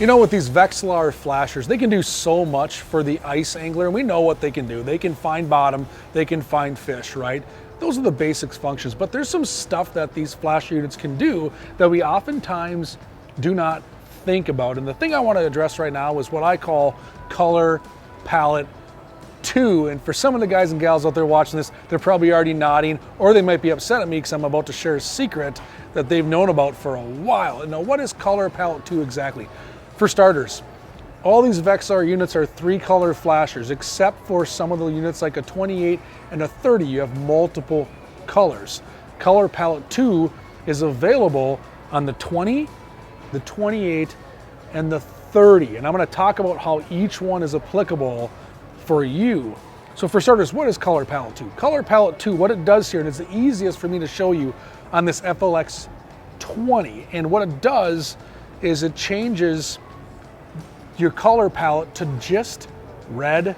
You know, with these Vexilar flashers, they can do so much for the ice angler, and we know what they can do. They can find bottom, they can find fish, right? Those are the basic functions, but there's some stuff that these flasher units can do that we oftentimes do not think about. And the thing I want to address right now is what I call color palette 2. And for some of the guys and gals out there watching this, they're probably already nodding, or they might be upset at me because I'm about to share a secret that they've known about for a while. And now, what is color palette 2 exactly? For starters, all these Vexilar units are 3-color flashers, except for some of the units like a 28 and a 30. You have multiple colors. Color palette 2 is available on the 20, the 28, and the 30. And I'm going to talk about how each one is applicable for you. So for starters, what is color palette 2? Color palette 2, what it does here, and it's the easiest for me to show you on this FLX-20. And what it does is it changes your color palette to just red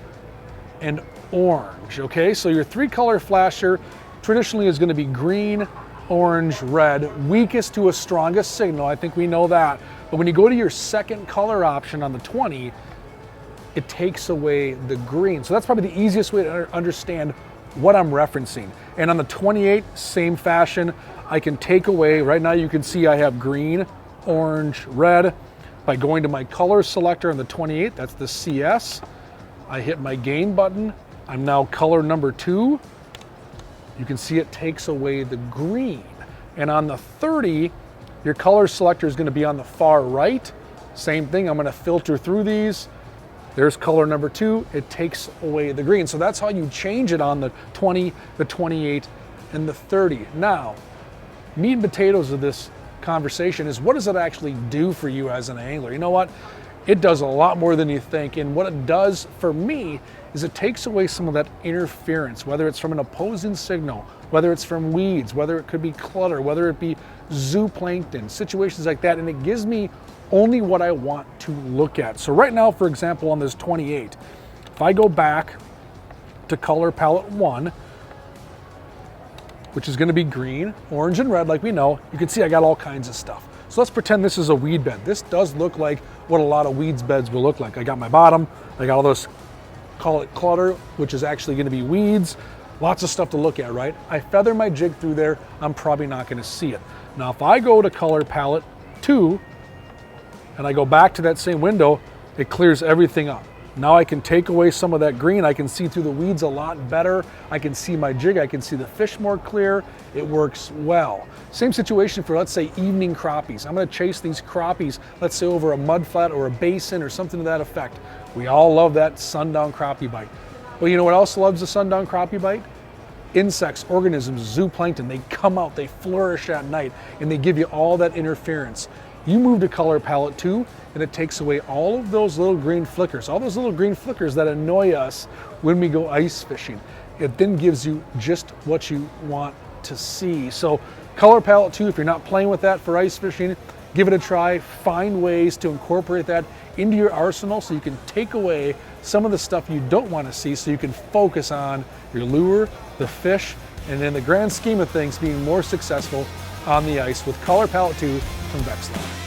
and orange, okay? So your 3-color flasher traditionally is gonna be green, orange, red, weakest to a strongest signal. I think we know that. But when you go to your second color option on the 20, it takes away the green. So that's probably the easiest way to understand what I'm referencing. And on the 28, same fashion, I can take away, right now you can see I have green, orange, red. By going to my color selector on the 28, that's the CS, I hit my gain button. I'm now color number 2. You can see it takes away the green. And on the 30, your color selector is going to be on the far right. Same thing, I'm going to filter through these. There's color number 2, it takes away the green. So that's how you change it on the 20, the 28, and the 30. Now, meat and potatoes of this conversation is, what does it actually do for you as an angler? You know what? It does a lot more than you think. And what it does for me is it takes away some of that interference, whether it's from an opposing signal, whether it's from weeds, whether it could be clutter, whether it be zooplankton, situations like that. And it gives me only what I want to look at. So right now, for example, on this 28, if I go back to color palette 1, which is going to be green, orange, and red like we know, you can see I got all kinds of stuff. So let's pretend this is a weed bed. This does look like what a lot of weeds beds will look like. I got my bottom, I got all this, call it clutter, which is actually going to be weeds. Lots of stuff to look at, right? I feather my jig through there, I'm probably not going to see it. Now if I go to color palette 2, and I go back to that same window, it clears everything up. Now I can take away some of that green. I can see through the weeds a lot better. I can see my jig. I can see the fish more clear. It works well. Same situation for, let's say, evening crappies. I'm gonna chase these crappies, let's say over a mud flat or a basin or something to that effect. We all love that sundown crappie bite. Well, you know what else loves the sundown crappie bite? Insects, organisms, zooplankton. They come out, they flourish at night, and they give you all that interference. You move to color palette 2, and it takes away all of those little green flickers, all those little green flickers that annoy us when we go ice fishing. It then gives you just what you want to see. So color palette 2, if you're not playing with that for ice fishing, give it a try. Find ways to incorporate that into your arsenal so you can take away some of the stuff you don't want to see, so you can focus on your lure, the fish, and in the grand scheme of things, being more successful on the ice with color palette 2 from Vexilar.